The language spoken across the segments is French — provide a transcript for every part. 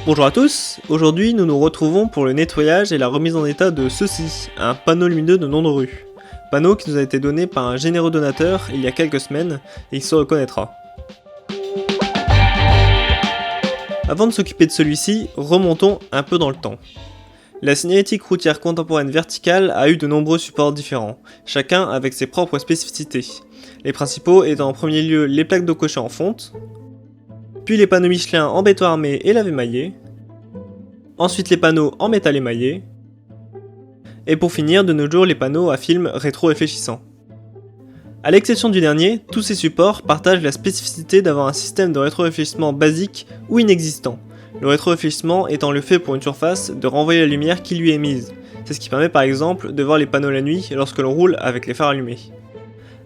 Bonjour à tous, aujourd'hui nous nous retrouvons pour le nettoyage et la remise en état de ceci, un panneau lumineux de nom de rue. Panneau qui nous a été donné par un généreux donateur il y a quelques semaines et il se reconnaîtra. Avant de s'occuper de celui-ci, remontons un peu dans le temps. La signalétique routière contemporaine verticale a eu de nombreux supports différents, chacun avec ses propres spécificités. Les principaux étant en premier lieu les plaques de cocher en fonte, puis les panneaux Michelin en béton armé et lavé maillé, ensuite les panneaux en métal émaillé, et pour finir de nos jours les panneaux à film rétro-réfléchissant. A l'exception du dernier, tous ces supports partagent la spécificité d'avoir un système de rétro-réfléchissement basique ou inexistant, le rétro-réfléchissement étant le fait pour une surface de renvoyer la lumière qui lui est mise. C'est ce qui permet par exemple de voir les panneaux la nuit lorsque l'on roule avec les phares allumés.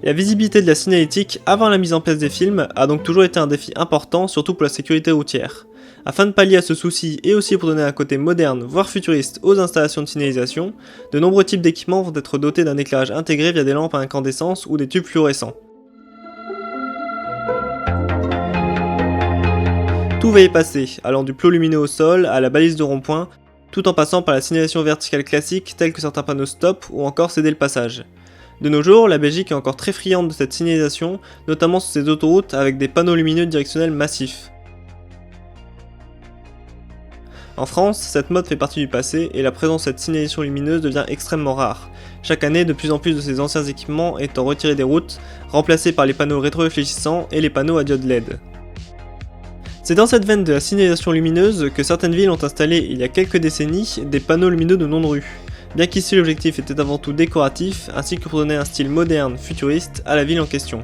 La visibilité de la signalétique avant la mise en place des films a donc toujours été un défi important, surtout pour la sécurité routière. Afin de pallier à ce souci et aussi pour donner un côté moderne, voire futuriste aux installations de signalisation, de nombreux types d'équipements vont être dotés d'un éclairage intégré via des lampes à incandescence ou des tubes fluorescents. Tout va y passer, allant du plot lumineux au sol à la balise de rond-point, tout en passant par la signalisation verticale classique telle que certains panneaux stop ou encore céder le passage. De nos jours, la Belgique est encore très friande de cette signalisation, notamment sur ses autoroutes avec des panneaux lumineux directionnels massifs. En France, cette mode fait partie du passé et la présence de cette signalisation lumineuse devient extrêmement rare. Chaque année, de plus en plus de ces anciens équipements étant retirés des routes, remplacés par les panneaux rétro-réfléchissants et les panneaux à diode LED. C'est dans cette veine de la signalisation lumineuse que certaines villes ont installé il y a quelques décennies des panneaux lumineux de nom de rue. Bien qu'ici l'objectif était avant tout décoratif, ainsi que pour donner un style moderne, futuriste à la ville en question.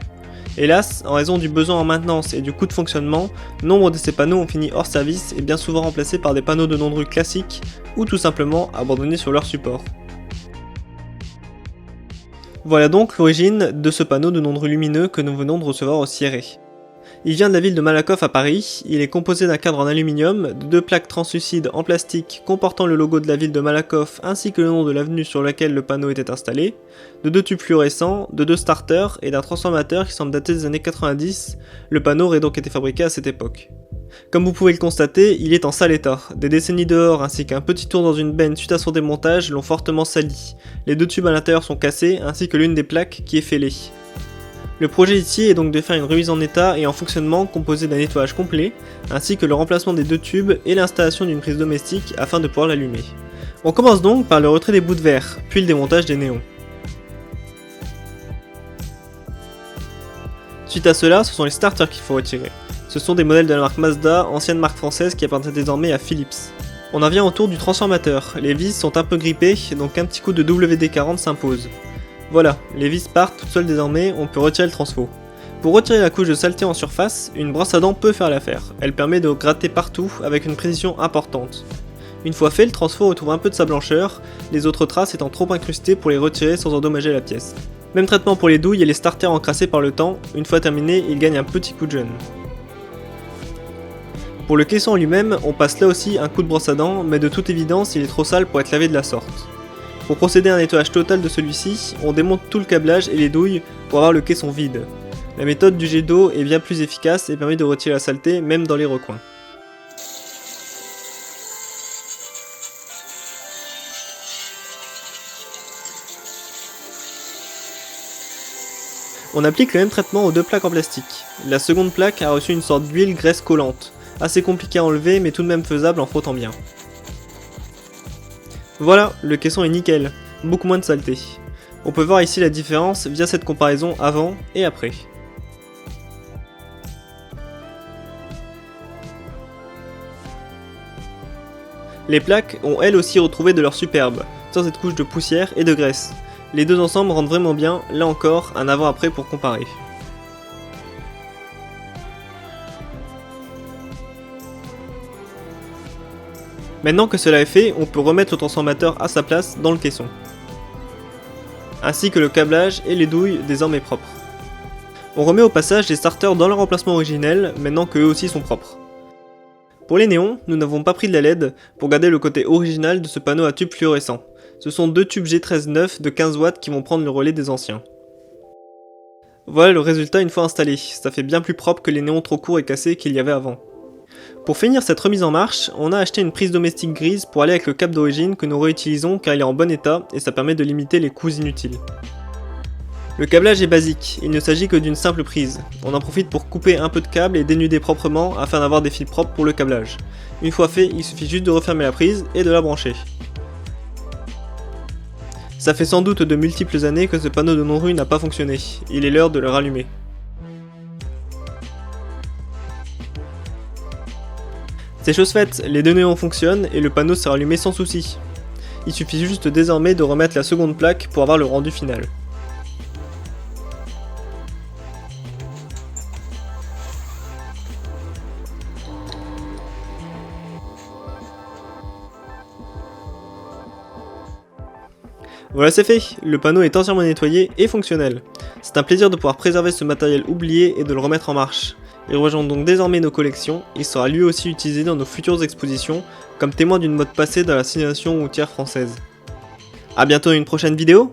Hélas, en raison du besoin en maintenance et du coût de fonctionnement, nombre de ces panneaux ont fini hors service et bien souvent remplacés par des panneaux de nom de rue classiques, ou tout simplement abandonnés sur leur support. Voilà donc l'origine de ce panneau de nom de rue lumineux que nous venons de recevoir au Cierré. Il vient de la ville de Malakoff à Paris, il est composé d'un cadre en aluminium, de deux plaques translucides en plastique comportant le logo de la ville de Malakoff ainsi que le nom de l'avenue sur laquelle le panneau était installé, de deux tubes fluorescents, de deux starters et d'un transformateur qui semble dater des années 90, le panneau aurait donc été fabriqué à cette époque. Comme vous pouvez le constater, il est en sale état, des décennies dehors ainsi qu'un petit tour dans une benne suite à son démontage l'ont fortement sali, les deux tubes à l'intérieur sont cassés ainsi que l'une des plaques qui est fêlée. Le projet ici est donc de faire une remise en état et en fonctionnement composée d'un nettoyage complet, ainsi que le remplacement des deux tubes et l'installation d'une prise domestique afin de pouvoir l'allumer. On commence donc par le retrait des bouts de verre, puis le démontage des néons. Suite à cela, ce sont les starters qu'il faut retirer. Ce sont des modèles de la marque Mazda, ancienne marque française qui appartient désormais à Philips. On en vient au tour du transformateur, les vis sont un peu grippées, donc un petit coup de WD-40 s'impose. Voilà, les vis partent toutes seules désormais, on peut retirer le transfo. Pour retirer la couche de saleté en surface, une brosse à dents peut faire l'affaire. Elle permet de gratter partout avec une précision importante. Une fois fait, le transfo retrouve un peu de sa blancheur, les autres traces étant trop incrustées pour les retirer sans endommager la pièce. Même traitement pour les douilles et les starters encrassés par le temps, une fois terminé, ils gagnent un petit coup de jeune. Pour le caisson en lui-même, on passe là aussi un coup de brosse à dents, mais de toute évidence, il est trop sale pour être lavé de la sorte. Pour procéder à un nettoyage total de celui-ci, on démonte tout le câblage et les douilles pour avoir le caisson vide. La méthode du jet d'eau est bien plus efficace et permet de retirer la saleté même dans les recoins. On applique le même traitement aux deux plaques en plastique. La seconde plaque a reçu une sorte d'huile graisse collante, assez compliqué à enlever mais tout de même faisable en frottant bien. Voilà, le caisson est nickel, beaucoup moins de saleté. On peut voir ici la différence via cette comparaison avant et après. Les plaques ont elles aussi retrouvé de leur superbe, sans cette couche de poussière et de graisse. Les deux ensembles rendent vraiment bien, là encore, un avant-après pour comparer. Maintenant que cela est fait, on peut remettre le transformateur à sa place dans le caisson, ainsi que le câblage et les douilles désormais propres. On remet au passage les starters dans leur emplacement originel, maintenant qu'eux aussi sont propres. Pour les néons, nous n'avons pas pris de la LED pour garder le côté original de ce panneau à tube fluorescent. Ce sont deux tubes G13 de 15 watts qui vont prendre le relais des anciens. Voilà le résultat une fois installé, ça fait bien plus propre que les néons trop courts et cassés qu'il y avait avant. Pour finir cette remise en marche, on a acheté une prise domestique grise pour aller avec le câble d'origine que nous réutilisons car il est en bon état et ça permet de limiter les coûts inutiles. Le câblage est basique, il ne s'agit que d'une simple prise. On en profite pour couper un peu de câble et dénuder proprement afin d'avoir des fils propres pour le câblage. Une fois fait, il suffit juste de refermer la prise et de la brancher. Ça fait sans doute de multiples années que ce panneau de non-rue n'a pas fonctionné, il est l'heure de le rallumer. C'est chose faite, les deux néons fonctionnent et le panneau s'est rallumé sans souci. Il suffit juste désormais de remettre la seconde plaque pour avoir le rendu final. Voilà, c'est fait, le panneau est entièrement nettoyé et fonctionnel. C'est un plaisir de pouvoir préserver ce matériel oublié et de le remettre en marche. Il rejoint donc désormais nos collections, il sera lui aussi utilisé dans nos futures expositions, comme témoin d'une mode passée dans la signalisation routière française. A bientôt dans une prochaine vidéo.